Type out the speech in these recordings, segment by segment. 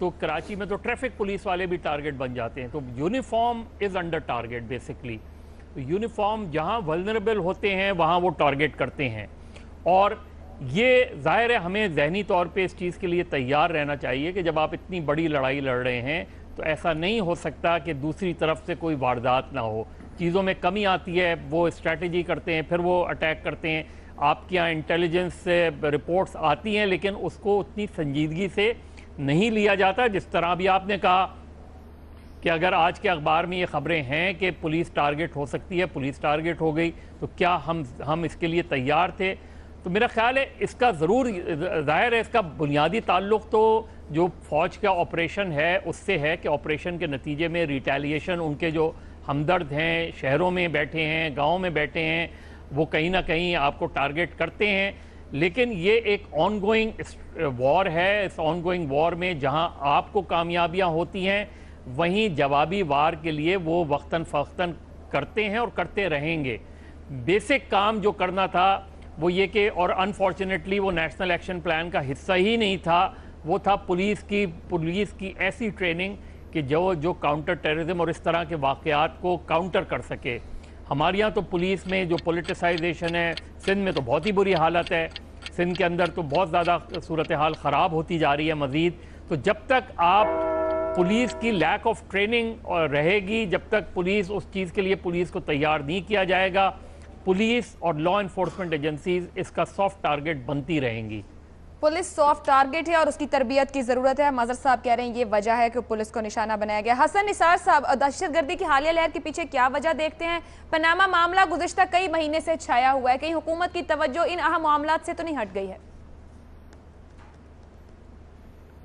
تو کراچی میں تو ٹریفک پولیس والے بھی ٹارگٹ بن جاتے ہیں. تو uniform is under target basically. Uniform جہاں ولنریبل ہوتے ہیں وہاں وہ ٹارگٹ کرتے ہیں, اور یہ ظاہر ہے ہمیں ذہنی طور پہ اس چیز کے لیے تیار رہنا چاہیے کہ جب آپ اتنی بڑی لڑائی لڑ رہے ہیں تو ایسا نہیں ہو سکتا کہ دوسری طرف سے کوئی واردات نہ ہو. چیزوں میں کمی آتی ہے, وہ اسٹریٹجی کرتے ہیں, پھر وہ اٹیک کرتے ہیں. آپ کے یہاں انٹیلیجنس سے رپورٹس آتی ہیں لیکن اس کو اتنی سنجیدگی سے نہیں لیا جاتا. جس طرح بھی آپ نے کہا کہ اگر آج کے اخبار میں یہ خبریں ہیں کہ پولیس ٹارگٹ ہو سکتی ہے, پولیس ٹارگٹ ہو گئی, تو کیا ہم اس کے لیے تیار تھے؟ تو میرا خیال ہے اس کا ضرور ظاہر ہے اس کا بنیادی تعلق تو جو فوج کا آپریشن ہے اس سے ہے کہ آپریشن کے نتیجے میں ریٹیلیشن, ان کے جو ہمدرد ہیں, شہروں میں بیٹھے ہیں, گاؤں میں بیٹھے ہیں, وہ کہیں نہ کہیں آپ کو ٹارگٹ کرتے ہیں. لیکن یہ ایک آن گوئنگ وار ہے. اس آن گوئنگ وار میں جہاں آپ کو کامیابیاں ہوتی ہیں وہیں جوابی وار کے لیے وہ وقتاً فوقتاً کرتے ہیں اور کرتے رہیں گے. بیسک کام جو کرنا تھا وہ یہ کہ, اور انفارچونیٹلی وہ نیشنل ایکشن پلان کا حصہ ہی نہیں تھا, وہ تھا پولیس کی ایسی ٹریننگ کہ جو کاؤنٹر ٹیررزم اور اس طرح کے واقعات کو کاؤنٹر کر سکے. ہمارے یہاں تو پولیس میں جو پولیٹیسائزیشن ہے, سندھ میں تو بہت ہی بری حالت ہے, سندھ کے اندر تو بہت زیادہ صورتحال خراب ہوتی جا رہی ہے مزید. تو جب تک آپ پولیس کی لیک آف ٹریننگ رہے گی, جب تک پولیس اس چیز کے لیے پولیس کو تیار نہیں کیا جائے گا, پولیس اور لا انفورسمنٹ ایجنسیز اس کا سافٹ ٹارگٹ بنتی رہیں گی. پولیس سافٹ ٹارگٹ ہے اور اس کی تربیت کی ضرورت ہے. مظہر صاحب کہہ رہے ہیں یہ وجہ ہے کہ پولیس کو نشانہ بنایا گیا. حسن نثار صاحب, دہشت گردی کی حالیہ لہر کے پیچھے کیا وجہ دیکھتے ہیں؟ پاناما معاملہ گزشتہ کئی مہینے سے چھایا ہوا ہے, کہیں حکومت کی توجہ ان اہم معاملات سے تو نہیں ہٹ گئی ہے؟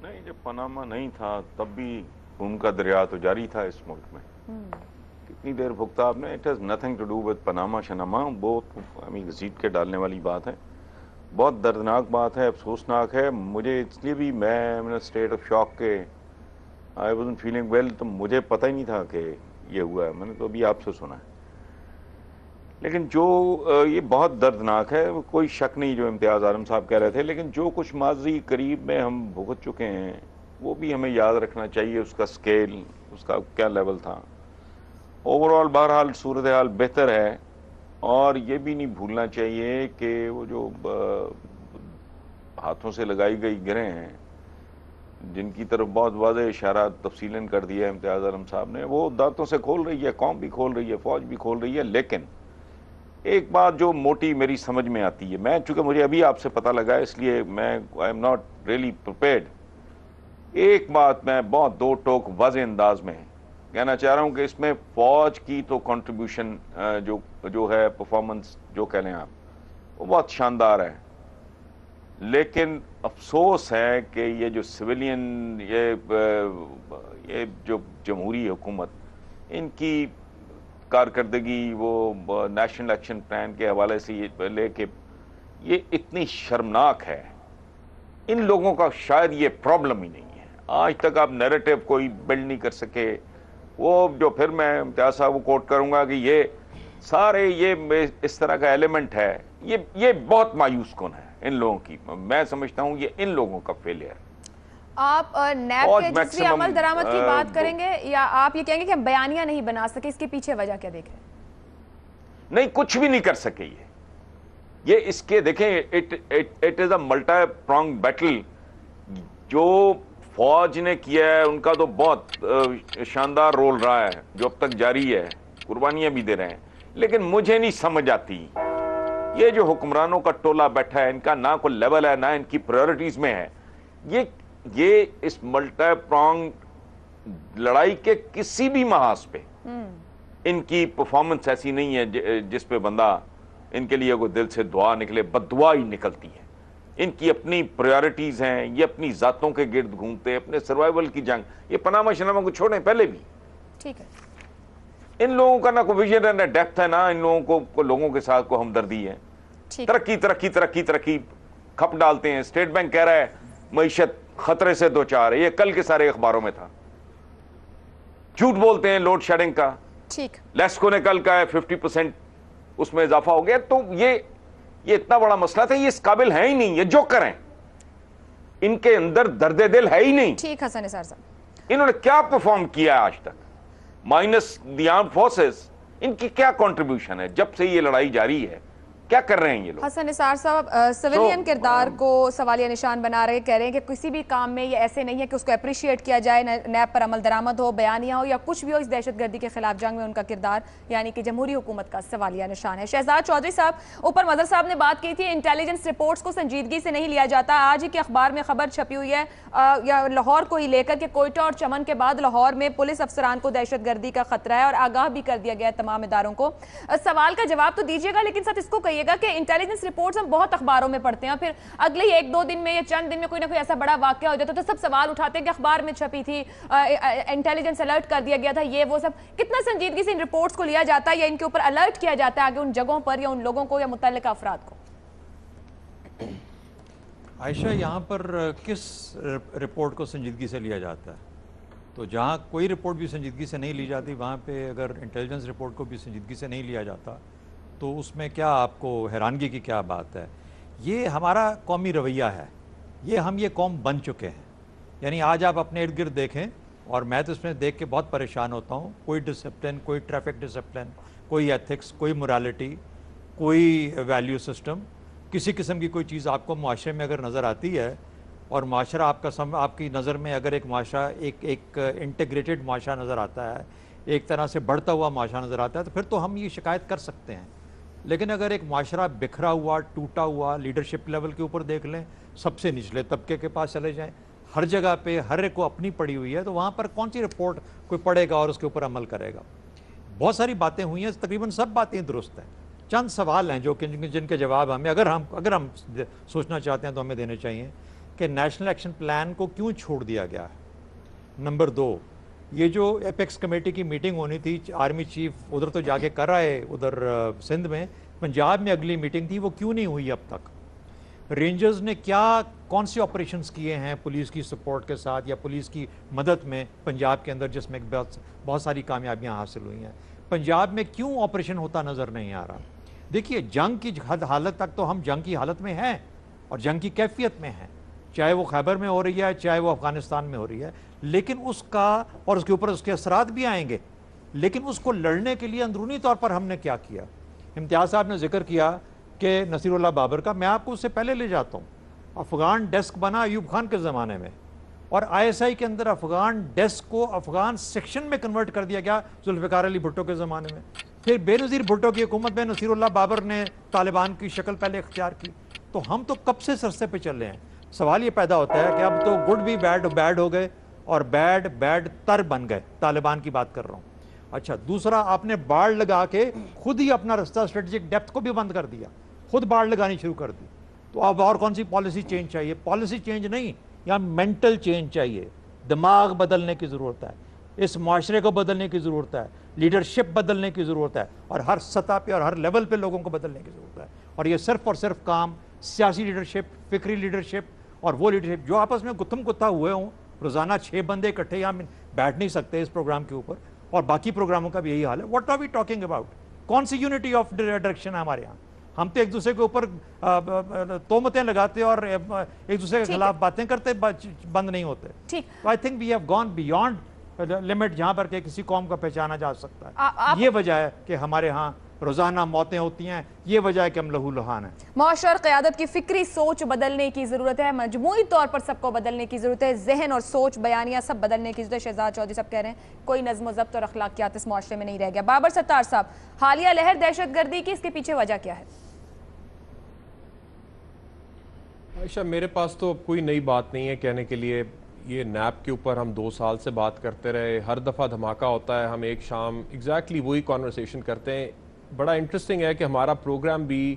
نہیں, جب پاناما نہیں تھا تب بھی خون کا دریا تو جاری تھا اس ملک میں. کتنی دیر بھگتا آپ نے. It has nothing to do with Panama شناما. بہت گھسیٹ کے ڈالنے والی بات ہے, بہت دردناک بات ہے, افسوسناک ہے. مجھے اس لیے بھی میں اسٹیٹ آف شاک کے آئی وازنٹ فیلنگ ویل, تو مجھے پتہ ہی نہیں تھا کہ یہ ہوا ہے. میں نے تو ابھی آپ سے سنا ہے. لیکن جو یہ بہت دردناک ہے, کوئی شک نہیں جو امتیاز عالم صاحب کہہ رہے تھے, لیکن جو کچھ ماضی قریب میں ہم بھگت چکے ہیں وہ بھی ہمیں یاد رکھنا چاہیے. اس کا سکیل, اس کا کیا لیول تھا. اوورآل بہرحال صورتحال بہتر ہے, اور یہ بھی نہیں بھولنا چاہیے کہ وہ جو ہاتھوں سے لگائی گئی گرہیں ہیں جن کی طرف بہت واضح اشارات تفصیلاً کر دیا امتیاز عالم صاحب نے, وہ دانتوں سے کھول رہی ہے, قوم بھی کھول رہی ہے, فوج بھی کھول رہی ہے. لیکن ایک بات جو موٹی میری سمجھ میں آتی ہے, میں چونکہ مجھے ابھی آپ سے پتہ لگا اس لیے میں I am not really prepared, ایک بات میں بہت دو ٹوک واضح انداز میں کہنا چاہ رہا ہوں کہ اس میں فوج کی تو کنٹریبیوشن جو ہے, پرفارمنس جو کہہ لیں آپ, وہ بہت شاندار ہے. لیکن افسوس ہے کہ یہ جو سویلین, یہ جو جمہوری حکومت, ان کی کارکردگی وہ نیشنل ایکشن پلان کے حوالے سے لے کے یہ اتنی شرمناک ہے. ان لوگوں کا شاید یہ پرابلم ہی نہیں ہے. آج تک آپ نیریٹو کوئی بلڈ نہیں کر سکے. وہ جو پھر میں امتیاز صاحب کو کوٹ کروں گا کہ یہ سارے یہ اس طرح کا ایلیمنٹ ہے, یہ بہت مایوس کن ہے ان لوگوں کی. میں سمجھتا ہوں یہ ان لوگوں کا فیلئر. آپ نیب کے جزوی عمل درآمد کی بات کریں گے یا آپ یہ کہیں گے کہ ہم بیانیہ نہیں بنا سکے, اس کے پیچھے وجہ کیا دیکھ رہے ہیں؟ نہیں, کچھ بھی نہیں کر سکے. یہ اس کے دیکھیں, it is a multi prong battle. جو فوج نے کیا ہے ان کا تو بہت شاندار رول رہا ہے جو اب تک جاری ہے, قربانیاں بھی دے رہے ہیں. لیکن مجھے نہیں سمجھ آتی یہ جو حکمرانوں کا ٹولہ بیٹھا ہے, ان کا نہ کوئی لیول ہے نہ ان کی پریورٹیز میں ہے. یہ اس ملٹی پرانگ لڑائی کے کسی بھی محاذ پہ ان کی پرفارمنس ایسی نہیں ہے جس پہ بندہ ان کے لیے کوئی دل سے دعا نکلے. بد دعا ہی نکلتی ہے. ان کی اپنی پریورٹیز ہیں, یہ اپنی ذاتوں کے گرد گھومتے, اپنے سروائیول کی جنگ. یہ پاناما شناما کو چھوڑیں, پہلے بھی ٹھیک ہے, ان لوگوں کا نہ کوئی ویژن ہے نہ ڈیپتھ ہے, نہ ان لوگوں کو لوگوں کے ساتھ کو ہمدردی ہے. ترقی ترقی ترقی ترقی کھپ ڈالتے ہیں. اسٹیٹ بینک کہہ رہا ہے معیشت خطرے سے دو چار ہے, یہ کل کے سارے اخباروں میں تھا. جھوٹ بولتے ہیں لوڈ شیڈنگ کا. ٹھیک, لیسکو نے کل کہا ہے 50% اس میں اضافہ ہو گیا. تو یہ اتنا بڑا مسئلہ تھا, یہ اس قابل ہے ہی نہیں. یہ جو کریں ان کے اندر درد دل ہے ہی نہیں. ٹھیک حسن نثار صاحب، انہوں نے کیا پرفارم کیا آج تک مائنس دی آرمڈ فورسز؟ ان کی کیا کنٹریبیوشن ہے جب سے یہ لڑائی جاری ہے؟ کیا کر رہے ہیں یہ لوگ؟ حسن نثار صاحب سویلین کردار کو سوالیہ نشان بنا رہے، کہہ رہے ہیں کہ کسی بھی کام میں یہ ایسے نہیں ہے کہ اس کو اپریشیٹ کیا جائے، نیب پر عمل درآمد ہو، بیانیہ ہو یا کچھ بھی ہو، اس دہشت گردی کے خلاف جنگ میں ان کا کردار یعنی کہ جمہوری حکومت کا سوالیہ نشان ہے. شہزاد چودھری صاحب، اوپر مظہر صاحب نے بات کی تھی انٹیلیجنس رپورٹس کو سنجیدگی سے نہیں لیا جاتا. آج ہی کے اخبار میں خبر چھپی ہوئی ہے یا لاہور کو ہی لے کر کہ کوئٹہ اور چمن کے بعد لاہور میں پولیس افسران کو دہشت گردی کا خطرہ ہے اور آگاہ بھی کر دیا گیا ہے تمام اداروں کو. سوال کا جواب تو دیجیے گا لیکن ساتھ اس کو کہیے گا کہ انٹیلیجنس رپورٹس ہم بہت اخباروں میں پڑھتے ہیں، پھر اگلے ہی 1-2 دن میں یا چند دن میں کوئی نہ کوئی ایسا بڑا واقعہ ہو جاتا ہے تو سب سوال اٹھاتے ہیں کہ اخبار میں چھپی تھی، انٹیلیجنس الرٹ کر دیا گیا تھا، یہ وہ سب. کتنا سنجیدگی سے ان رپورٹس کو لیا جاتا ہے یا ان کے اوپر الرٹ کیا جاتا ہے آگے ان جگہوں پر یا ان لوگوں کو یا متعلقہ افراد کو؟ عائشہ، یہاں پر کس رپورٹ کو سنجیدگی سے لیا جاتا ہے؟ تو جہاں کوئی رپورٹ بھی سنجیدگی سے نہیں لی جاتی وہاں پہ اگر انٹیلیجنس رپورٹ کو بھی سنجیدگی سے نہیں لیا جاتا تو اس میں کیا آپ کو حیرانگی کی کیا بات ہے؟ یہ ہمارا قومی رویہ ہے، ہم یہ قوم بن چکے ہیں. یعنی آج آپ اپنے ارد گرد دیکھیں اور میں تو اس میں دیکھ کے بہت پریشان ہوتا ہوں. کوئی ڈسپلن، کوئی ٹریفک ڈسپلن، کوئی ایتھکس، کوئی مورالٹی، کوئی ویلیو سسٹم، کسی قسم کی کوئی چیز آپ کو معاشرے میں اگر نظر آتی ہے اور معاشرہ آپ کی نظر میں اگر ایک معاشرہ ایک انٹیگریٹڈ معاشرہ نظر آتا ہے، ایک طرح سے بڑھتا ہوا معاشرہ نظر آتا ہے تو پھر تو ہم یہ شکایت کر سکتے ہیں. لیکن اگر ایک معاشرہ بکھرا ہوا، ٹوٹا ہوا، لیڈرشپ لیول کے اوپر دیکھ لیں، سب سے نچلے طبقے کے پاس چلے جائیں، ہر جگہ پہ ہر ایک کو اپنی پڑی ہوئی ہے، تو وہاں پر کون سی رپورٹ کوئی پڑھے گا اور اس کے اوپر عمل کرے گا؟ بہت ساری باتیں ہوئی ہیں، تقریباً سب باتیں درست ہیں. چند سوال ہیں جن کے جواب ہمیں اگر ہم سوچنا چاہتے ہیں تو ہمیں دینے چاہیے کہ نیشنل ایکشن پلان کو کیوں چھوڑ دیا گیا ہے. نمبر 2، یہ جو ایپیکس کمیٹی کی میٹنگ ہونی تھی، آرمی چیف ادھر تو جا کے کر رہے ادھر سندھ میں، پنجاب میں اگلی میٹنگ تھی، وہ کیوں نہیں ہوئی اب تک؟ رینجرز نے کون سی آپریشنز کیے ہیں پولیس کی سپورٹ کے ساتھ یا پولیس کی مدد میں پنجاب کے اندر، جس میں بہت ساری کامیابیاں حاصل ہوئی ہیں؟ پنجاب میں کیوں آپریشن ہوتا نظر نہیں آ رہا؟ دیکھیے، جنگ کی حالت تک تو ہم جنگ کی حالت میں ہیں اور جنگ کی کیفیت میں ہیں، چاہے وہ خیبر میں ہو رہی ہے، چاہے وہ افغانستان میں ہو رہی ہے، لیکن اس کا اور اس کے اوپر اس کے اثرات بھی آئیں گے. لیکن اس کو لڑنے کے لیے اندرونی طور پر ہم نے کیا کیا؟ امتیاز صاحب نے ذکر کیا کہ نصیر اللہ بابر کا، میں آپ کو اس سے پہلے لے جاتا ہوں. افغان ڈیسک بنا ایوب خان کے زمانے میں اور ISI کے اندر افغان ڈیسک کو افغان سیکشن میں کنورٹ کر دیا گیا ذوالفقار علی بھٹو کے زمانے میں. پھر بے نظیر بھٹو کی حکومت میں نصیر اللہ بابر نے طالبان کی شکل پہلے اختیار کی. تو ہم تو کب سے رستے پہ چل رہے ہیں. سوال یہ پیدا ہوتا ہے کہ اب تو گڈ بھی بیڈ ہو گئے اور بیڈ تر بن گئے. طالبان کی بات کر رہا ہوں. اچھا، دوسرا، آپ نے باڑ لگا کے خود ہی اپنا رستہ اسٹریٹجک ڈیپتھ کو بھی بند کر دیا، خود باڑ لگانی شروع کر دی. تو اب اور کون سی پالیسی چینج چاہیے؟ پالیسی چینج نہیں، یا مینٹل چینج چاہیے. دماغ بدلنے کی ضرورت ہے، اس معاشرے کو بدلنے کی ضرورت ہے، لیڈرشپ بدلنے کی ضرورت ہے اور ہر سطح پہ اور ہر لیول پہ لوگوں کو بدلنے کی ضرورت ہے. اور یہ صرف اور صرف کام سیاسی لیڈرشپ، فکری لیڈرشپ اور وہ لیڈرشپ جو آپس میں گتھم گتھا ہوئے ہوں. روزانہ 6 بندے اکٹھے یہاں بیٹھ نہیں سکتے اس پروگرام کے اوپر، اور باقی پروگراموں کا بھی یہی حال ہے. What are we talking about? کون سی یونٹی آف ڈائریکشن ہے ہمارے یہاں؟ ہم تو ایک دوسرے کے اوپر تہمتیں لگاتے اور ایک دوسرے کے خلاف باتیں کرتے بند نہیں ہوتے. I think we have gone beyond limit جہاں پر کہ کسی قوم کا پہچانا جا سکتا ہے. یہ وجہ ہے کہ ہمارے ہاں روزانہ موتیں ہوتی ہیں، یہ وجہ ہے کہ ہم لہو لہان ہیں. معاشرہ اور قیادت کی فکری سوچ بدلنے کی ضرورت ہے، مجموعی طور پر سب کو بدلنے کی ضرورت ہے، ذہن اور سوچ، بیانیہ سب بدلنے کی ضرورت ہے. شہزاد چودھری صاحب کہہ رہے ہیں کوئی نظم و ضبط اور اخلاقیات اس معاشرے میں نہیں رہ گیا. بابر ستار صاحب، حالیہ لہر دہشت گردی کی، اس کے پیچھے وجہ کیا ہے؟ عائشہ، میرے پاس تو کوئی نئی بات نہیں ہے کہنے کے لیے. یہ نیب کے اوپر ہم 2 سال سے بات کرتے رہے، ہر دفعہ دھماکہ ہوتا ہے، ہم ایک شام ایگزیکٹلی وہی کانورسیشن کرتے ہیں. بڑا انٹرسٹنگ ہے کہ ہمارا پروگرام بھی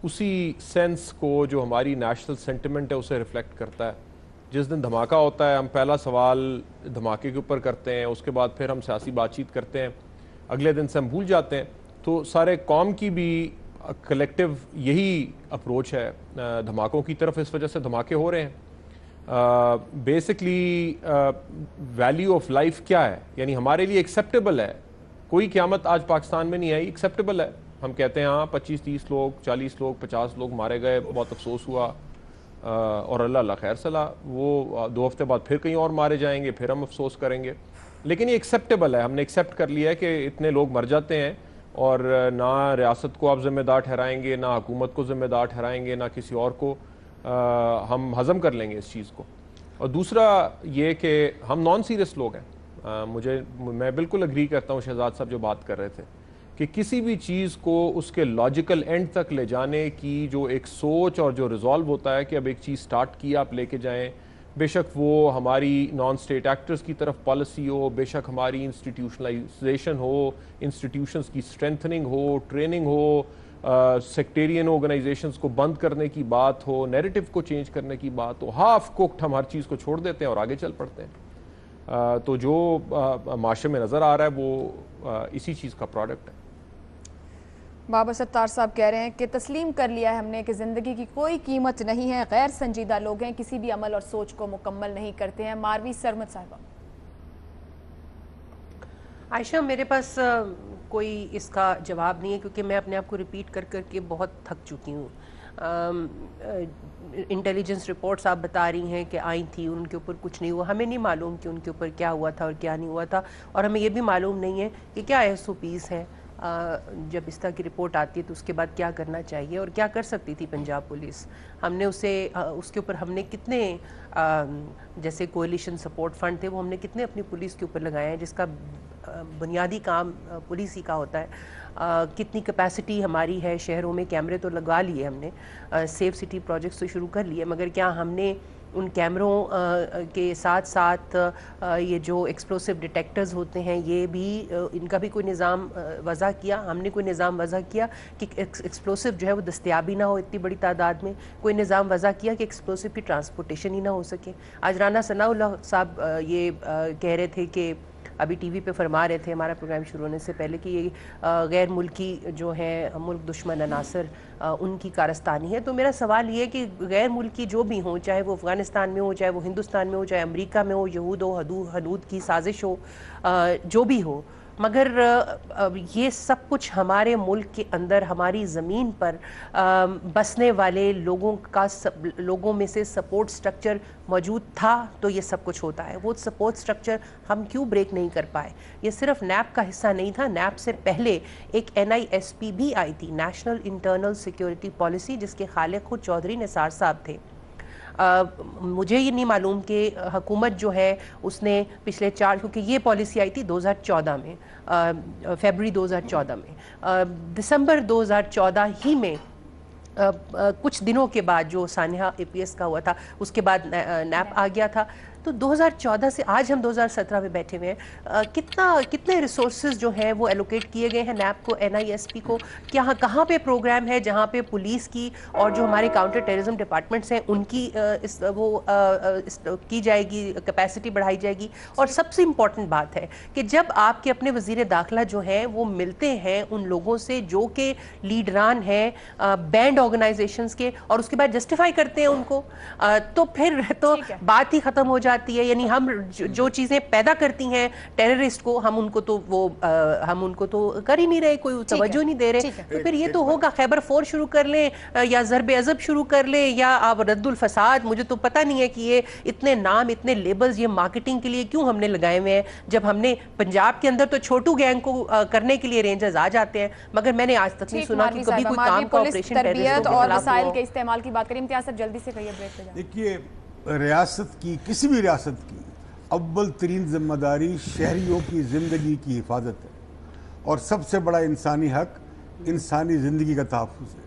اسی سینس کو جو ہماری نیشنل سینٹیمنٹ ہے اسے ریفلیکٹ کرتا ہے. جس دن دھماکہ ہوتا ہے ہم پہلا سوال دھماکے کے اوپر کرتے ہیں، اس کے بعد پھر ہم سیاسی بات چیت کرتے ہیں، اگلے دن سے ہم بھول جاتے ہیں. تو سارے قوم کی بھی کلیکٹیو یہی اپروچ ہے دھماکوں کی طرف. اس وجہ سے دھماکے ہو رہے ہیں. بیسکلی ویلیو آف لائف کیا ہے؟ یعنی ہمارے لیے ایکسیپٹیبل ہے، کوئی قیامت آج پاکستان میں نہیں آئی، ایکسیپٹیبل ہے. ہم کہتے ہیں ہاں 25-30 لوگ، 40 لوگ، 50 لوگ مارے گئے، بہت افسوس ہوا. اور اللہ خیر صلاح، وہ 2 ہفتے بعد پھر کہیں اور مارے جائیں گے، پھر ہم افسوس کریں گے. لیکن یہ ایکسیپٹیبل ہے، ہم نے ایکسیپٹ کر لیا ہے کہ اتنے لوگ مر جاتے ہیں اور نہ ریاست کو آپ ذمہ دار ٹھہرائیں گے، نہ حکومت کو ذمہ دار ٹھہرائیں گے، نہ کسی اور کو. ہم ہضم کر لیں گے اس چیز کو. اور دوسرا یہ کہ ہم نان سیریس لوگ ہیں. میں بالکل اگری کرتا ہوں شہزاد صاحب جو بات کر رہے تھے کہ کسی بھی چیز کو اس کے لاجیکل اینڈ تک لے جانے کی جو ایک سوچ اور جو ریزالو ہوتا ہے کہ اب ایک چیز سٹارٹ کی آپ لے کے جائیں، بے شک وہ ہماری نان سٹیٹ ایکٹرز کی طرف پالیسی ہو، بے شک ہماری انسٹیٹیوشنلائزیشن ہو، انسٹیٹیوشنز کی سٹرینتھننگ ہو، ٹریننگ ہو، سیکٹیرین آرگنائزیشنز کو بند کرنے کی بات ہو، نیریٹو کو چینج کرنے کی بات ہو، ہاف کوکڈ ہم ہر چیز کو چھوڑ دیتے ہیں اور آگے چل پڑتے ہیں. تو جو معاشرے میں نظر آ رہا ہے وہ اسی چیز کا پروڈکٹ ہے. بابر ستار صاحب کہہ رہے ہیں کہ تسلیم کر لیا ہے ہم نے کہ زندگی کی کوئی قیمت نہیں ہے، غیر سنجیدہ لوگ ہیں، کسی بھی عمل اور سوچ کو مکمل نہیں کرتے ہیں. ماروی سرمد صاحبہ. عائشہ، میرے پاس کوئی اس کا جواب نہیں ہے کیونکہ میں اپنے آپ کو ریپیٹ کر کر کے بہت تھک چکی ہوں. انٹیلیجنس رپورٹس آپ بتا رہی ہیں کہ آئی تھی، ان کے اوپر کچھ نہیں ہوا. ہمیں نہیں معلوم کہ ان کے اوپر کیا ہوا تھا اور کیا نہیں ہوا تھا، اور ہمیں یہ بھی معلوم نہیں ہے کہ کیا SOPs ہیں. جب اس طرح کی رپورٹ آتی ہے تو اس کے بعد کیا کرنا چاہیے اور کیا کر سکتی تھی پنجاب پولیس. ہم نے اس کے اوپر ہم نے کتنے جیسے کولیشن سپورٹ فنڈ تھے وہ ہم نے کتنے اپنی پولیس کے اوپر لگائے ہیں، جس کا بنیادی کام پولیس ہی کا ہوتا ہے. کتنی کیپیسٹی ہماری ہے، شہروں میں کیمرے تو لگا لیے ہم نے، سیف سٹی پروجیکٹس تو شروع کر لیے، مگر کیا ہم نے ان کیمروں کے ساتھ ساتھ یہ جو ایکسپلوسیو ڈیٹیکٹرز ہوتے ہیں یہ بھی ان کا بھی کوئی نظام وضع کیا؟ ہم نے کوئی نظام وضع کیا کہ ایکسپلوسیو جو ہے وہ دستیابی نہ ہو اتنی بڑی تعداد میں؟ کوئی نظام وضع کیا کہ ایکسپلوسیو کی ٹرانسپورٹیشن ہی نہ ہو سکے؟ آج رانا ثناء اللہ صاحب یہ کہہ رہے تھے کہ ابھی ٹی وی پہ فرما رہے تھے ہمارا پروگرام شروع ہونے سے پہلے کہ یہ غیر ملکی جو ہیں ملک دشمن عناصر ان کی کارستانی ہے. تو میرا سوال یہ ہے کہ غیر ملکی جو بھی ہوں، چاہے وہ افغانستان میں ہو، چاہے وہ ہندوستان میں ہو، چاہے امریکہ میں ہو، یہود ہو، حدود کی سازش ہو، جو بھی ہو، مگر یہ سب کچھ ہمارے ملک کے اندر ہماری زمین پر بسنے والے لوگوں میں سے سپورٹ سٹرکچر موجود تھا تو یہ سب کچھ ہوتا ہے. وہ سپورٹ سٹرکچر ہم کیوں بریک نہیں کر پائے؟ یہ صرف نیب کا حصہ نہیں تھا، نیب سے پہلے ایک NISP بھی آئی تھی، نیشنل انٹرنل سیکیورٹی پالیسی، جس کے خالق خود چودھری نثار صاحب تھے. مجھے یہ نہیں معلوم کہ حکومت جو ہے اس نے پچھلے کیونکہ یہ پالیسی آئی تھی 2014 میں، فیبری 2014 میں، دسمبر 2014 ہی میں کچھ دنوں کے بعد جو سانحہ APS کا ہوا تھا اس کے بعد نیب آ گیا تھا. تو 2014 سے آج ہم 2017 میں بیٹھے ہوئے ہیں، کتنے ریسورسز جو ہیں وہ ایلوکیٹ کیے گئے ہیں نیب کو، NISP کو؟ کہاں پہ پروگرام ہے جہاں پہ پولیس کی اور جو ہمارے کاؤنٹر ٹیررزم ڈپارٹمنٹس ہیں ان کی کی جائے گی، کیپیسٹی بڑھائی جائے گی؟ اور سب سے امپورٹنٹ بات ہے کہ جب آپ کے اپنے وزیر داخلہ جو ہیں وہ ملتے ہیں ان لوگوں سے جو کہ لیڈران ہیں بینڈ آرگنائزیشنز کے اور اس کے بعد جسٹیفائی کرتے ہیں ان کو، تو پھر تو بات ہی ختم ہو جاتی ہے. یعنی ہم جو چیزیں پیدا کرتی ہیں ٹیررسٹ کو ہم ان کو تو کر ہی نہیں رہے، کوئی توجہ نہیں دے رہے. تو پھر یہ تو ہوگا خیبر 4 شروع کر لیں یا ضرب عضب شروع کر لیں یا آپ رد الفساد. مجھے تو پتہ نہیں ہے کہ یہ اتنے نام، اتنے لیبلز یہ مارکیٹنگ کے لیے کیوں ہم نے لگائے ہوئے ہیں، جب ہم نے پنجاب کے اندر تو چھوٹو گینگ کو کرنے کے لیے رینجرز آ جاتے ہیں، مگر میں نے آج تک نہیں سنا کہ کبھی کوئی کام کا آپریشن تربیت اور وسائل کے استعمال کی بات کریں. امتیاز صاحب جلدی سے کہیے بریک پہ جائیں. دیکھیے، ریاست کی کسی بھی ریاست کی اول ترین ذمہ داری شہریوں کی زندگی کی حفاظت ہے، اور سب سے بڑا انسانی حق انسانی زندگی کا تحفظ ہے.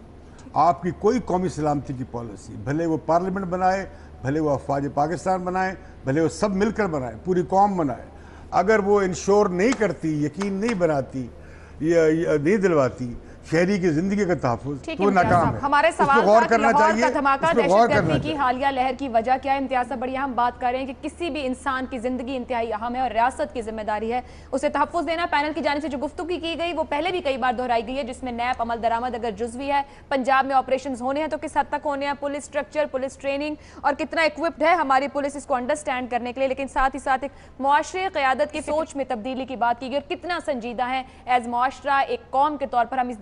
آپ کی کوئی قومی سلامتی کی پالیسی، بھلے وہ پارلیمنٹ بنائے، بھلے وہ افواج پاکستان بنائے، بھلے وہ سب مل کر بنائے، پوری قوم بنائے، اگر وہ انشور نہیں کرتی، یقین نہیں بناتی یا نہیں دلواتی شہری کی زندگی کا تحفظ، تو ناکام ہے. ہمارے سوال غور کرنا چاہیے، کا دھماکہ دہشت گردی کی حالیہ لہر کی وجہ کیا ہے؟ امتیاز صاحب بڑی ہم بات کر رہے ہیں کہ کسی بھی انسان کی زندگی انتہائی اہم ہے اور ریاست کی ذمہ داری ہے اسے تحفظ دینا. پینل کی جانب سے جو گفتگو کی گئی وہ پہلے بھی کئی بار دہرائی گئی ہے، جس میں نیب عمل درآمد اگر جزوی ہے، پنجاب میں آپریشنز ہونے ہیں تو کس حد تک ہونے ہیں، پولیس سٹرکچر، پولیس ٹریننگ اور کتنا ایکوپڈ ہے ہماری پولیس اس کو انڈرسٹینڈ کرنے کے لیے، لیکن ساتھ ہی ساتھ ایک معاشرے قیادت کی سوچ میں تبدیلی کی بات کی گئی اور کتنا سنجیدہ ہے ایز معاشرہ ایک قوم کے طور پر ہم اس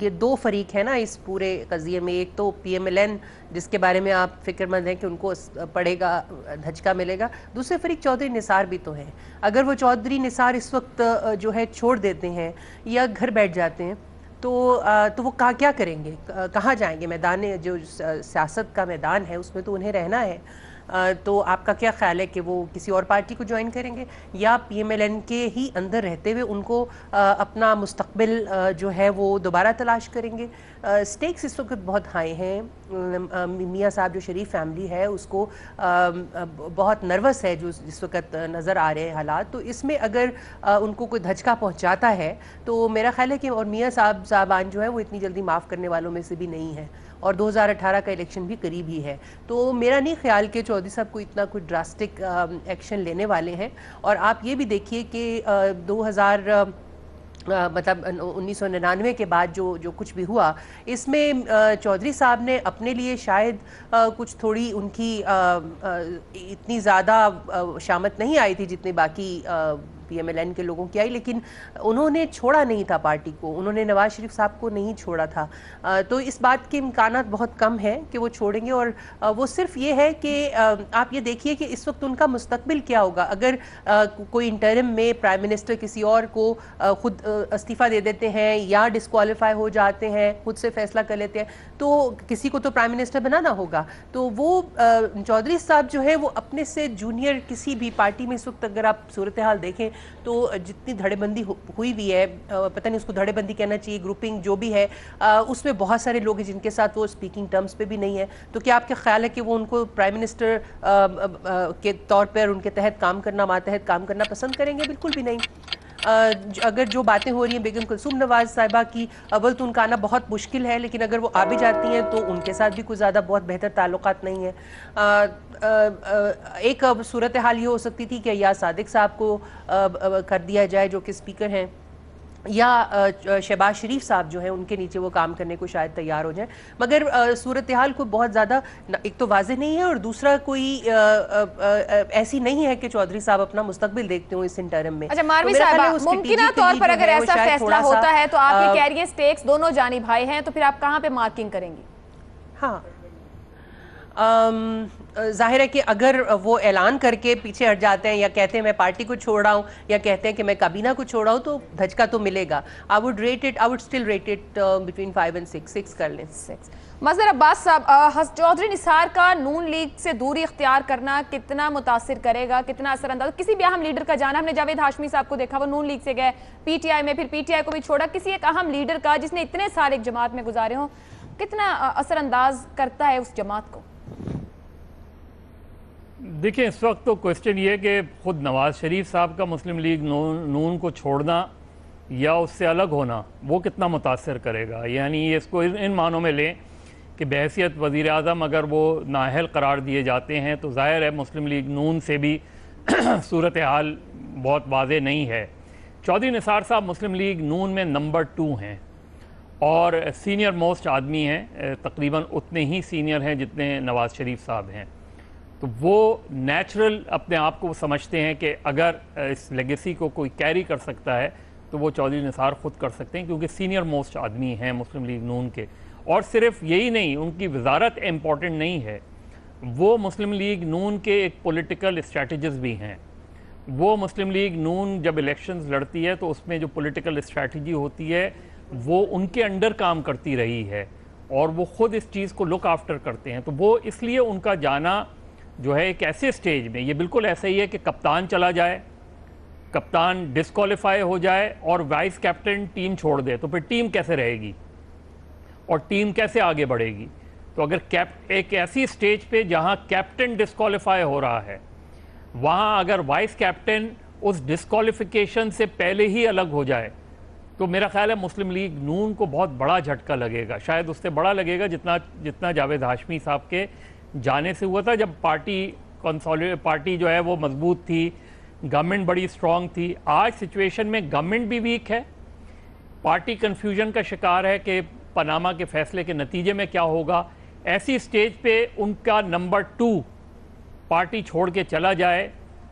یہ دو فریق ہیں نا اس پورے قضیے میں. ایک تو پی ایم ایل این جس کے بارے میں آپ فکر مند ہیں کہ ان کو پڑے گا, دھچکا ملے گا. دوسرے فریق چودھری نثار بھی تو ہیں. اگر وہ چودھری نثار اس وقت جو ہے چھوڑ دیتے ہیں یا گھر بیٹھ جاتے ہیں تو وہ کیا کریں گے, کہاں جائیں گے؟ میدان جو سیاست کا میدان ہے اس میں تو انہیں رہنا ہے. تو آپ کا کیا خیال ہے کہ وہ کسی اور پارٹی کو جوائن کریں گے یا پی ایم ایل این کے ہی اندر رہتے ہوئے ان کو اپنا مستقبل جو ہے وہ دوبارہ تلاش کریں گے؟ سٹیکس اس وقت بہت ہائی ہیں. میاں صاحب جو شریف فیملی ہے اس کو بہت نروس ہے جو اس وقت نظر آ رہے ہیں حالات. تو اس میں اگر ان کو کوئی دھچکا پہنچاتا ہے تو میرا خیال ہے کہ, اور میاں صاحبان جو ہے وہ اتنی جلدی معاف کرنے والوں میں سے بھی نہیں ہے, اور 2018 کا الیکشن بھی قریب ہی ہے. تو میرا نہیں خیال کہ چودھری صاحب کو اتنا کوئی ڈراسٹک ایکشن لینے والے ہیں. اور آپ یہ بھی دیکھیے کہ 1999 کے بعد جو کچھ بھی ہوا اس میں چودھری صاحب نے اپنے لیے شاید کچھ تھوڑی ان کی اتنی زیادہ شامت نہیں آئی تھی جتنی باقی پی ایم ایل این کے لوگوں کی آئی, لیکن انہوں نے چھوڑا نہیں تھا پارٹی کو, انہوں نے نواز شریف صاحب کو نہیں چھوڑا تھا. تو اس بات کے امکانات بہت کم ہیں کہ وہ چھوڑیں گے. اور وہ صرف یہ ہے کہ آپ یہ دیکھیے کہ اس وقت ان کا مستقبل کیا ہوگا. اگر کوئی انٹرم میں پرائم منسٹر کسی اور کو خود استعفیٰ دے دیتے ہیں یا ڈسکوالیفائی ہو جاتے ہیں, خود سے فیصلہ کر لیتے ہیں, تو کسی کو تو پرائم منسٹر بنانا ہوگا. تو وہ چودھری صاحب جو ہے وہ اپنے سے جونیئر کسی بھی پارٹی میں اس وقت اگر آپ صورتحال دیکھیں تو جتنی دھڑے بندی ہوئی ہوئی ہے, پتہ نہیں اس کو دھڑے بندی کہنا چاہیے, گروپنگ جو بھی ہے, اس میں بہت سارے لوگ ہیں جن کے ساتھ وہ اسپیکنگ ٹرمز پہ بھی نہیں ہے. تو کیا آپ کا خیال ہے کہ وہ ان کو پرائم منسٹر کے طور پر ان کے تحت کام کرنا, ماتحت کام کرنا پسند کریں گے؟ بالکل بھی نہیں. اگر جو باتیں ہو رہی ہیں بیگم کلثوم نواز صاحبہ کی, اول تو ان کا آنا بہت مشکل ہے, لیکن اگر وہ آ بھی جاتی ہیں تو ان کے ساتھ بھی کوئی زیادہ بہت بہتر تعلقات نہیں ہیں. ایک صورتحال یہ ہو سکتی تھی کہ یا صادق صاحب کو کر دیا جائے جو کہ اسپیکر ہیں, یا شہباز شریف صاحب جو ہیں ان کے نیچے وہ کام کرنے کو شاید تیار ہو جائیں. مگر صورتحال کوئی بہت زیادہ ایک تو واضح نہیں ہے, اور دوسرا کوئی ایسی نہیں ہے کہ چودھری صاحب اپنا مستقبل دیکھتے ہوں اس انٹرم میں. اچھا ماروی صاحبہ, ممکنہ طور پر اگر ایسا فیصلہ ہوتا ہے تو آپ یہ کہہ رہی ہیں سٹیکس دونوں جانب ہائی ہیں, تو پھر آپ کہاں پہ مارکنگ کریں گی؟ ہاں ظاہر ہے کہ اگر وہ اعلان کر کے پیچھے ہٹ جاتے ہیں یا کہتے ہیں میں پارٹی کو چھوڑ رہا ہوں یا کہتے ہیں کہ میں کابینہ کو چھوڑ رہا ہوں تو دھچکا تو ملے گا. I would still rate it between 5 and 6. 6 کر لیں. 6. مظہر عباس صاحب, چودھری نثار کا نون لیگ سے دوری اختیار کرنا کتنا متاثر کرے گا, کتنا اثر انداز؟ کسی بھی اہم لیڈر کا جانا, ہم نے جاوید ہاشمی صاحب کو دیکھا وہ نون لیگ سے گئے پی ٹی آئی میں, پھر پی ٹی آئی کو بھی چھوڑا. کسی ایک اہم لیڈر کا جس نے اتنے سارے ایک جماعت میں گزارے ہوں, کتنا اثر انداز کرتا ہے اس جماعت کو؟ دیکھیں اس وقت تو کوسچن یہ ہے کہ خود نواز شریف صاحب کا مسلم لیگ نون کو چھوڑنا یا اس سے الگ ہونا وہ کتنا متاثر کرے گا. یعنی اس کو ان معنوں میں لیں کہ بحیثیت وزیر اعظم اگر وہ نااہل قرار دیے جاتے ہیں تو ظاہر ہے مسلم لیگ نون سے بھی صورتحال بہت واضح نہیں ہے. چودھری نثار صاحب مسلم لیگ نون میں نمبر 2 ہیں اور سینئر موسٹ آدمی ہیں, تقریباً اتنے ہی سینئر ہیں جتنے نواز شریف صاحب ہیں. تو وہ نیچرل اپنے آپ کو سمجھتے ہیں کہ اگر اس لیگیسی کو کوئی کیری کر سکتا ہے تو وہ چودھری نثار خود کر سکتے ہیں, کیونکہ سینئر موسٹ آدمی ہیں مسلم لیگ نون کے. اور صرف یہی نہیں, ان کی وزارت امپورٹنٹ نہیں ہے, وہ مسلم لیگ نون کے ایک پولیٹیکل اسٹریٹجز بھی ہیں. وہ مسلم لیگ نون جب الیکشنز لڑتی ہے تو اس میں جو پولیٹیکل اسٹریٹجی ہوتی ہے وہ ان کے انڈر کام کرتی رہی ہے اور وہ خود اس چیز کو لک آفٹر کرتے ہیں. تو وہ اس لیے ان کا جانا جو ہے ایک ایسے سٹیج میں, یہ بالکل ایسا ہی ہے کہ کپتان چلا جائے, کپتان ڈسکوالیفائی ہو جائے اور وائس کیپٹن ٹیم چھوڑ دے, تو پھر ٹیم کیسے رہے گی اور ٹیم کیسے آگے بڑھے گی؟ تو اگر ایک ایسی سٹیج پہ جہاں کیپٹن ڈسکوالیفائی ہو رہا ہے, وہاں اگر وائس کیپٹن اس ڈسکوالیفیکیشن سے پہلے ہی الگ ہو جائے تو میرا خیال ہے مسلم لیگ نون کو بہت بڑا جھٹکا لگے گا. شاید اس سے بڑا لگے گا جتنا جاوید ہاشمی صاحب کے جانے سے ہوا تھا, جب پارٹی جو ہے وہ مضبوط تھی, گورنمنٹ بڑی اسٹرانگ تھی. آج سچویشن میں گورنمنٹ بھی ویک ہے, پارٹی کنفیوژن کا شکار ہے کہ پاناما کے فیصلے کے نتیجے میں کیا ہوگا. ایسی سٹیج پہ ان کا نمبر 2 پارٹی چھوڑ کے چلا جائے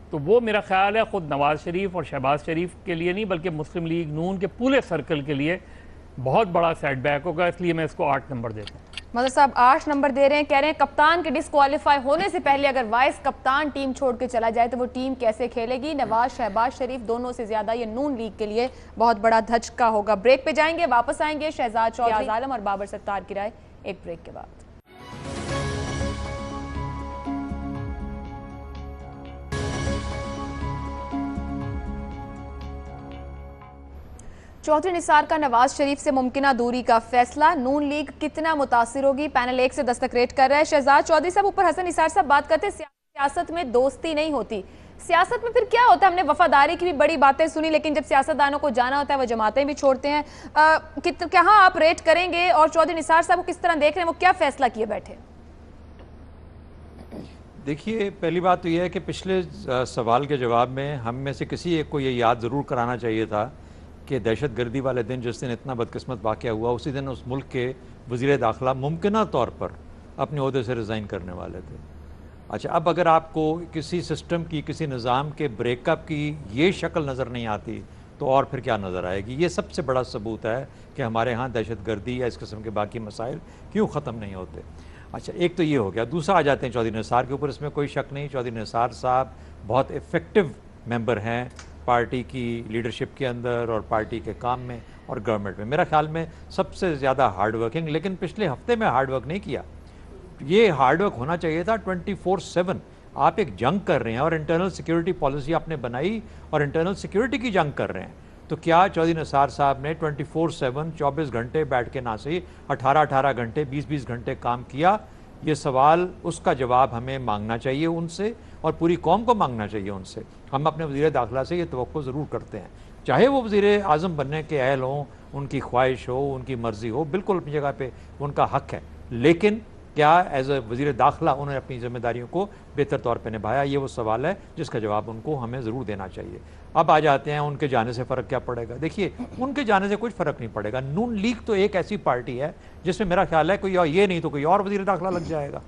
تو وہ میرا خیال ہے خود نواز شریف اور شہباز شریف کے لیے نہیں بلکہ مسلم لیگ نون کے پورے سرکل کے لیے بہت بڑا سیٹ بیک ہوگا، اس لیے میں اس کو 8 نمبر دیتا ہوں۔ مظہر صاحب 8 نمبر دے رہے ہیں، کہہ رہے ہیں کپتان کے ڈسکوالیفائی ہونے سے پہلے اگر وائس کپتان ٹیم چھوڑ کے چلا جائے تو وہ ٹیم کیسے کھیلے گی؟ نواز شہباز شریف دونوں سے زیادہ یہ نون لیگ کے لیے بہت بڑا دھچکا ہوگا۔ بریک پہ جائیں گے، واپس آئیں گے۔ شہزاد چودھری، عالم اور بابر ستار کی رائے ایک بریک کے بعد۔ چودھری نثار کا نواز شریف سے ممکنہ دوری کا فیصلہ، نون لیگ کتنا متاثر ہوگی؟ پینل 1 سے دستک ریٹ کر رہا ہے۔ شہزاد چودھری صاحب، اوپر حسن نثار صاحب بات کرتے ہیں سیاست میں دوستی نہیں ہوتی، سیاست میں پھر کیا ہوتا ہے؟ ہم نے وفاداری کی بھی بڑی باتیں سنی، لیکن جب سیاستدانوں کو جانا ہوتا ہے وہ جماعتیں بھی چھوڑتے ہیں۔ کہاں آپ ریٹ کریں گے اور چودھری نثار صاحب کو کس طرح دیکھ رہے ہیں، وہ کیا فیصلہ کیے بیٹھے؟ دیکھیے، پہلی بات تو یہ ہے کہ پچھلے سوال کے جواب میں ہم میں سے کسی ایک کو یہ یاد ضرور کرانا چاہیے تھا کہ دہشت گردی والے دن جس دن اتنا بدقسمت واقعہ ہوا، اسی دن اس ملک کے وزیر داخلہ ممکنہ طور پر اپنے عہدے سے ریزائن کرنے والے تھے۔ اچھا، اب اگر آپ کو کسی سسٹم کی، کسی نظام کے بریک اپ کی یہ شکل نظر نہیں آتی تو اور پھر کیا نظر آئے گی؟ یہ سب سے بڑا ثبوت ہے کہ ہمارے ہاں دہشت گردی یا اس قسم کے باقی مسائل کیوں ختم نہیں ہوتے۔ اچھا، ایک تو یہ ہو گیا۔ دوسرا آ جاتے ہیں چودھری نثار کے اوپر، اس میں کوئی شک نہیں، چودھری نثار صاحب بہت ایفیکٹو ممبر ہیں پارٹی کی لیڈرشپ کے اندر اور پارٹی کے کام میں اور گورنمنٹ میں، میرا خیال میں سب سے زیادہ ہارڈ ورکنگ، لیکن پچھلے ہفتے میں ہارڈ ورک نہیں کیا۔ یہ ہارڈ ورک ہونا چاہیے تھا 24/7۔ آپ ایک جنگ کر رہے ہیں اور انٹرنل سیکیورٹی پالیسی آپ نے بنائی اور انٹرنل سیکیورٹی کی جنگ کر رہے ہیں، تو کیا چودھری نثار صاحب نے 24/7 24 گھنٹے بیٹھ کے نہ صحیح 18 گھنٹے 20 گھنٹے کام کیا؟ یہ سوال، اس کا جواب ہمیں مانگنا چاہیے ان سے اور پوری قوم کو مانگنا چاہیے ان سے۔ ہم اپنے وزیر داخلہ سے یہ توقع ضرور کرتے ہیں، چاہے وہ وزیر اعظم بننے کے اہل ہوں، ان کی خواہش ہو، ان کی مرضی ہو، بالکل اپنی جگہ پہ ان کا حق ہے، لیکن کیا ایز اے وزیر داخلہ انہوں نے اپنی ذمہ داریوں کو بہتر طور پہ نبھایا؟ یہ وہ سوال ہے جس کا جواب ان کو ہمیں ضرور دینا چاہیے۔ اب آ جاتے ہیں ان کے جانے سے فرق کیا پڑے گا۔ دیکھیے، ان کے جانے سے کچھ فرق نہیں پڑے گا۔ نون لیگ تو ایک ایسی پارٹی ہے جس میں میرا خیال ہے کوئی اور یہ نہیں تو کوئی اور وزیر داخلہ لگ جائے گا،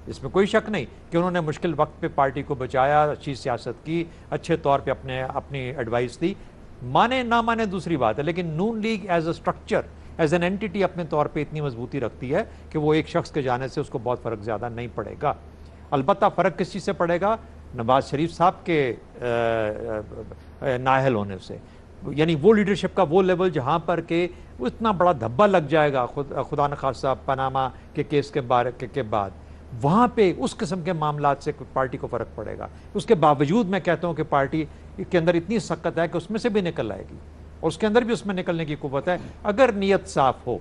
اس میں کوئی شک نہیں کہ انہوں نے مشکل وقت پہ پارٹی کو بچایا، اچھی سیاست کی، اچھے طور پہ اپنی ایڈوائس دی، مانے نہ مانے دوسری بات ہے، لیکن نون league as a structure, as an anti اپنے طور پہ اتنی مضبوطی رکھتی ہے کہ وہ ایک شخص کے جانے سے اس کو بہت فرق زیادہ نہیں پڑے گا۔ البتہ فرق کس چیز سے پڑے گا؟ نواز شریف صاحب کے نااہل ہونے سے، یعنی وہ لیڈرشپ کا وہ لیول جہاں پر کہ اتنا بڑا دھبا لگ جائے گا خدا نخواستہ پاناما کے کیس کے بعد، وہاں پہ اس قسم کے معاملات سے پارٹی کو فرق پڑے گا۔ اس کے باوجود میں کہتا ہوں کہ پارٹی کے اندر اتنی سخت ہے کہ اس میں سے بھی نکل آئے گی اور اس کے اندر بھی اس میں نکلنے کی قوت ہے، اگر نیت صاف ہو،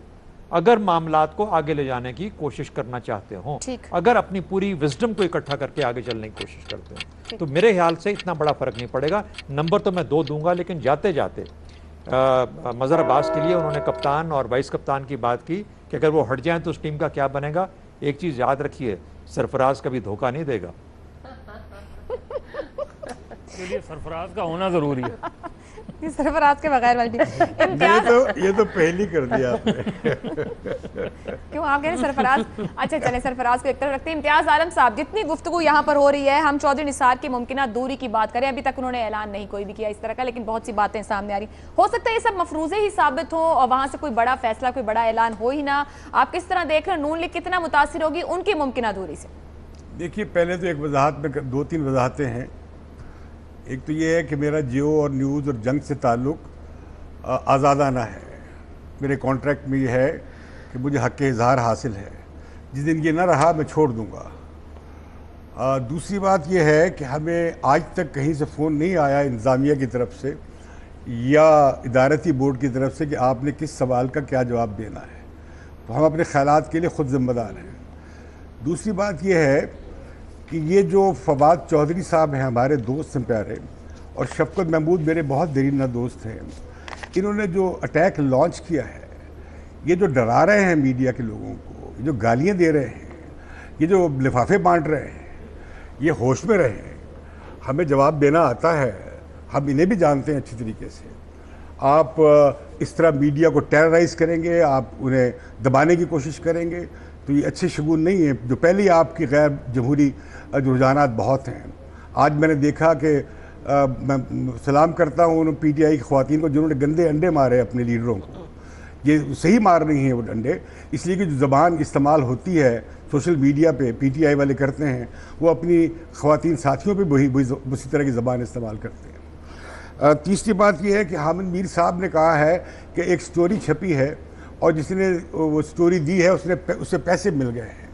اگر معاملات کو آگے لے جانے کی کوشش کرنا چاہتے ہوں، اگر اپنی پوری وزڈم کو اکٹھا کر کے آگے چلنے کی کوشش کرتے ہیں، تو میرے خیال سے اتنا بڑا فرق نہیں پڑے گا۔ نمبر تو میں 2 دوں گا، لیکن جاتے جاتے مظہر عباس کے لیے انہوں نے کپتان اور وائس کپتان کی بات کی کہ اگر وہ ہٹ جائیں تو اس ٹیم کا کیا بنے گا۔ ایک چیز یاد رکھیے، سرفراز کبھی دھوکہ نہیں دے گا۔ سرفراز کا ہونا ضروری ہے، سرفراز کے بغیر والی یہ تو پہلی کر دیا آپ نے۔ کیوں آپ کہہ رہے ہیں سرفراز؟ اچھا چلیں، سرفراز کو ایک طرف رکھتے ہیں۔ امتیاز عالم صاحب، جتنی گفتگو یہاں پر ہو رہی ہے، ہم چودھری نثار کی ممکنہ دوری کی بات کریں، ابھی تک انہوں نے اعلان نہیں کوئی بھی کیا اس طرح کا، لیکن بہت سی باتیں سامنے آ رہی، ہو سکتا ہے یہ سب مفروضے ہی ثابت ہوں اور وہاں سے کوئی بڑا فیصلہ، کوئی بڑا اعلان ہو ہی نہ۔ آپ کس طرح دیکھ رہے ہیں نون لیگ کتنا متاثر ہوگی ان کی ممکنہ دوری سے؟ دیکھیے، پہلے تو ایک وضاحت میں 2-3 وضاحتیں ہیں۔ ایک تو یہ ہے کہ میرا جیو اور نیوز اور جنگ سے تعلق آزادانہ ہے، میرے کانٹریکٹ میں یہ ہے کہ مجھے حق اظہار حاصل ہے، جس دن یہ نہ رہا میں چھوڑ دوں گا۔ دوسری بات یہ ہے کہ ہمیں آج تک کہیں سے فون نہیں آیا انتظامیہ کی طرف سے یا ادارتی بورڈ کی طرف سے کہ آپ نے کس سوال کا کیا جواب دینا ہے، تو ہم اپنے خیالات کے لیے خود ذمہ دار ہیں۔ دوسری بات یہ ہے کہ یہ جو فواد چودھری صاحب ہیں، ہمارے دوست ہیں پیارے، اور شفقت محمود میرے بہت دیرینہ دوست ہیں، انہوں نے جو اٹیک لانچ کیا ہے، یہ جو ڈرا رہے ہیں میڈیا کے لوگوں کو، یہ جو گالیاں دے رہے ہیں، یہ جو لفافے بانٹ رہے ہیں، یہ ہوش میں رہیں، ہمیں جواب دینا آتا ہے، ہم انہیں بھی جانتے ہیں اچھی طریقے سے۔ آپ اس طرح میڈیا کو ٹیررائز کریں گے، آپ انہیں دبانے کی کوشش کریں گے، تو یہ اچھے شگون نہیں ہیں۔ جو پہلے آپ کی غیر جمہوری رجحانات بہت ہیں۔ آج میں نے دیکھا کہ میں سلام کرتا ہوں ان پی ٹی آئی کی خواتین کو جنہوں نے گندے انڈے مارے اپنے لیڈروں کو، یہ صحیح مار رہی ہیں وہ ڈنڈے، اس لیے کہ جو زبان استعمال ہوتی ہے سوشل میڈیا پہ پی ٹی آئی والے کرتے ہیں، وہ اپنی خواتین ساتھیوں پہ اسی طرح کی زبان استعمال کرتے ہیں۔ تیسری بات یہ ہے کہ حامد میر صاحب نے کہا ہے کہ ایک سٹوری چھپی ہے اور جس نے وہ سٹوری دی ہے اس سے پیسے مل گئے ہیں۔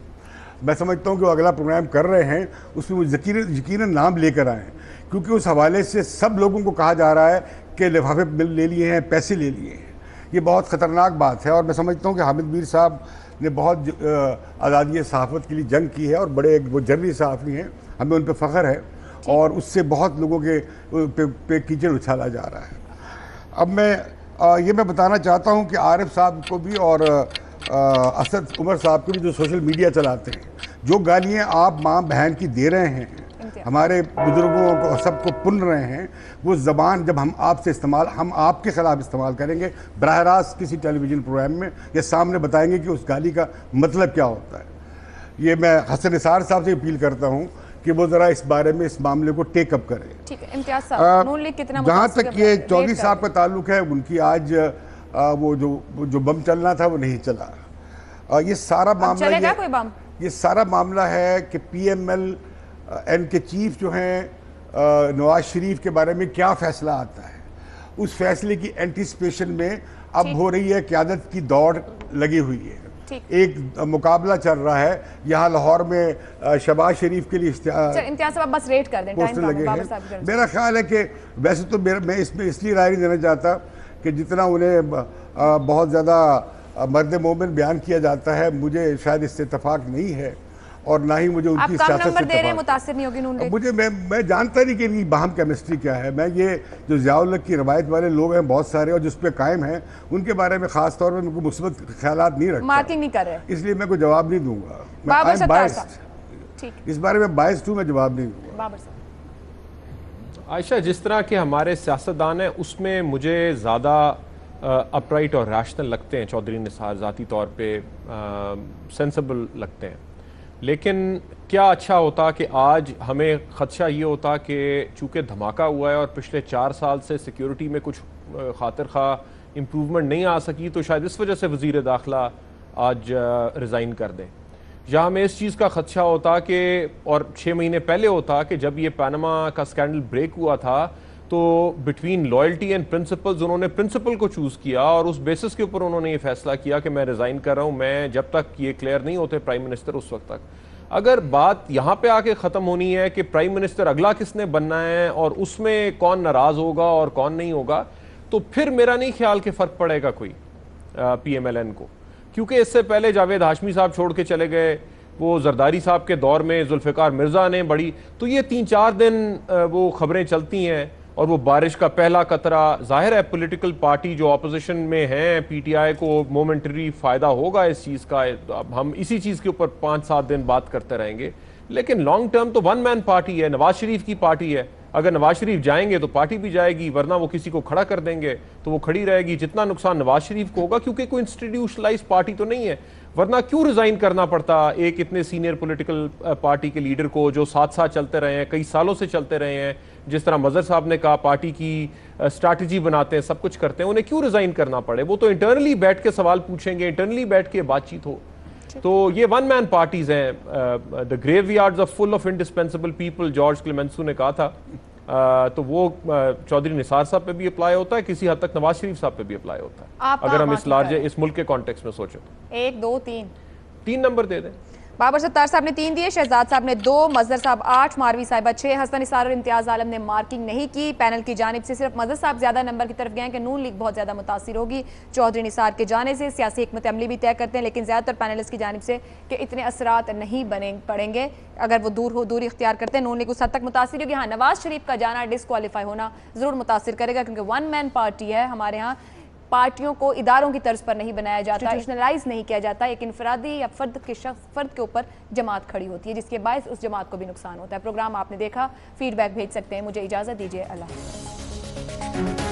میں سمجھتا ہوں کہ وہ اگلا پروگرام کر رہے ہیں، اس میں وہ یقیناً نام لے کر آئیں، کیونکہ اس حوالے سے سب لوگوں کو کہا جا رہا ہے کہ لفافے لے لیے ہیں، پیسے لے لیے ہیں۔ یہ بہت خطرناک بات ہے، اور میں سمجھتا ہوں کہ حامد میر صاحب نے بہت آزادی صحافت کے لیے جنگ کی ہے، اور بڑے ایک وہ جرری صحافی ہیں، ہمیں ان پہ فخر ہے، اور اس سے بہت لوگوں کے پہ کیچڑ اچھالا جا رہا ہے۔ اب میں بتانا چاہتا ہوں کہ عارف صاحب کو بھی اور اسد عمر صاحب کو بھی، جو سوشل میڈیا چلاتے ہیں، جو گالیاں آپ ماں بہن کی دے رہے ہیں، ہمارے بزرگوں کو سب کو پن رہے ہیں، وہ زبان جب ہم آپ کے خلاف استعمال کریں گے براہ راست کسی ٹیلی ویژن پروگرام میں، یا سامنے بتائیں گے کہ اس گالی کا مطلب کیا ہوتا ہے۔ یہ میں حسن نثار صاحب سے اپیل کرتا ہوں کہ وہ ذرا اس بارے میں اس معاملے کو ٹیک اپ کریں۔ ٹھیک ہے، امتیاز صاحب، نون لیگ کتنا جہاں تک یہ چودھری صاحب کا تعلق ہے، ان کی آج وہ جو بم چلنا تھا وہ نہیں چلا۔ یہ سارا معاملہ ہے کہ پی ایم ایل این کے چیف جو ہیں نواز شریف کے بارے میں کیا فیصلہ آتا ہے، اس فیصلے کی اینٹیسپیشن میں اب ہو رہی ہے قیادت کی دوڑ لگی ہوئی ہے۔ ایک مقابلہ چل رہا ہے یہاں لاہور میں شہباز شریف کے لیے امتیاز صاحب بس ریٹ کر دیں، پوسٹر لگے ہیں۔ میرا خیال ہے کہ ویسے تو میں اس میں اس لیے رائے نہیں دینا چاہتا کہ جتنا انہیں بہت زیادہ مرد مومن بیان کیا جاتا ہے، مجھے شاید اس سے اتفاق نہیں ہے، اور نہ ہی مجھے ان کی سیاست سے نمبر دے رہے ہیں، متاثر نہیں ہوگی نون لیگ؟ میں جانتا نہیں کہ ان کی باہم کیمسٹری کیا ہے۔ میں یہ جو ضیاء الحق کی روایت والے لوگ ہیں بہت سارے، اور جس پہ قائم ہیں، ان کے بارے میں خاص طور پہ کوئی مثبت خیالات نہیں رکھتا، مارکنگ نہیں کر رہے، اس لیے میں کوئی جواب نہیں دوں گا۔ بابر ستار صاحب اس بارے میں باعث ہوں، میں جواب نہیں دوں گا۔ بابر صاحب، عائشہ، جس طرح کے ہمارے سیاستدان ہیں اس میں مجھے زیادہ اپرائٹ اور ریشنل لگتے ہیں چودھری نثار، ذاتی طور پہ سینسیبل لگتے ہیں، لیکن کیا اچھا ہوتا کہ آج ہمیں خدشہ یہ ہوتا کہ چونکہ دھماکہ ہوا ہے اور پچھلے 4 سال سے سیکیورٹی میں کچھ خاطر خواہ امپروومنٹ نہیں آ سکی، تو شاید اس وجہ سے وزیر داخلہ آج ریزائن کر دیں، یا ہمیں اس چیز کا خدشہ ہوتا کہ، اور 6 مہینے پہلے ہوتا کہ جب یہ پاناما کا سکینڈل بریک ہوا تھا تو بٹوین لائلٹی اینڈ پرنسپلز انہوں نے پرنسپل کو چوز کیا، اور اس بیسس کے اوپر انہوں نے یہ فیصلہ کیا کہ میں ریزائن کر رہا ہوں، میں جب تک یہ کلیئر نہیں ہوتے پرائم منسٹر اس وقت تک۔ اگر بات یہاں پہ آ کے ختم ہونی ہے کہ پرائم منسٹر اگلا کس نے بننا ہے اور اس میں کون ناراض ہوگا اور کون نہیں ہوگا، تو پھر میرا نہیں خیال کہ فرق پڑے گا کوئی پی ایم ایل این کو، کیونکہ اس سے پہلے جاوید ہاشمی صاحب چھوڑ کے چلے گئے، وہ زرداری صاحب کے دور میں ذوالفقار مرزا نے بڑی، تو یہ 3-4 دن وہ خبریں چلتی ہیں، اور وہ بارش کا پہلا قطرہ، ظاہر ہے پولیٹیکل پارٹی جو اپوزیشن میں ہیں پی ٹی آئی کو مومنٹری فائدہ ہوگا اس چیز کا، اب ہم اسی چیز کے اوپر 5-7 دن بات کرتے رہیں گے، لیکن لانگ ٹرم تو ون مین پارٹی ہے، نواز شریف کی پارٹی ہے، اگر نواز شریف جائیں گے تو پارٹی بھی جائے گی، ورنہ وہ کسی کو کھڑا کر دیں گے تو وہ کھڑی رہے گی، جتنا نقصان نواز شریف کو ہوگا، کیونکہ کوئی انسٹیٹیوشنلائز پارٹی تو نہیں ہے، ورنہ کیوں ریزائن کرنا پڑتا ایک اتنے سینئر پولیٹیکل پارٹی کے لیڈر کو جو ساتھ چلتے رہے ہیں، کئی سالوں سے چلتے رہے ہیں، جس طرح مظہر صاحب نے کہا پارٹی کی اسٹریٹجی بناتے ہیں، سب کچھ کرتے ہیں، انہیں کیوں ریزائن کرنا پڑے؟ وہ تو انٹرنلی بیٹھ کے سوال پوچھیں گے، انٹرنلی بیٹھ کے بات چیت ہو۔ تو یہ ون مین پارٹیز ہیں، the graveyards are full of indispensable people، George Clemenceau نے کہا تھا، تو وہ چودھری نثار صاحب پہ بھی اپلائی ہوتا ہے، کسی حد تک نواز شریف صاحب پہ بھی اپلائی ہوتا ہے، اگر ہم اس لارج اس ملک کے کانٹیکس میں سوچیں تو۔ 1 2 3 3 نمبر دے دیں۔ بابر ستار صاحب نے 3 دیے، شہزاد صاحب نے 2، مظہر صاحب 8، ماروی صاحبہ 6، حسن نثار اور امتیاز عالم نے مارکنگ نہیں کی۔ پینل کی جانب سے صرف مظہر صاحب زیادہ نمبر کی طرف گئے ہیں کہ نون لیگ بہت زیادہ متاثر ہوگی چودھری نثار کے جانے سے، سیاسی حکمت عملی بھی طے کرتے ہیں، لیکن زیادہ تر پینلسٹ کی جانب سے کہ اتنے اثرات نہیں پڑیں گے اگر وہ دوری اختیار کرتے ہیں، نون لیگ اس حد تک متاثر ہوگی۔ ہاں، نواز شریف کا جانا ڈسکوالیفائی ہونا ضرور متاثر کرے گا، کیونکہ ون مین پارٹی ہے، ہمارے ہاں پارٹیوں کو اداروں کی طرز پر نہیں بنایا جاتا، انسٹیٹیوشنلائز نہیں کیا جاتا، ایک انفرادی یا فرد کے اوپر جماعت کھڑی ہوتی ہے، جس کے باعث اس جماعت کو بھی نقصان ہوتا ہے۔ پروگرام آپ نے دیکھا، فیڈ بیک بھیج سکتے ہیں۔ مجھے اجازت دیجیے، اللہ حافظ۔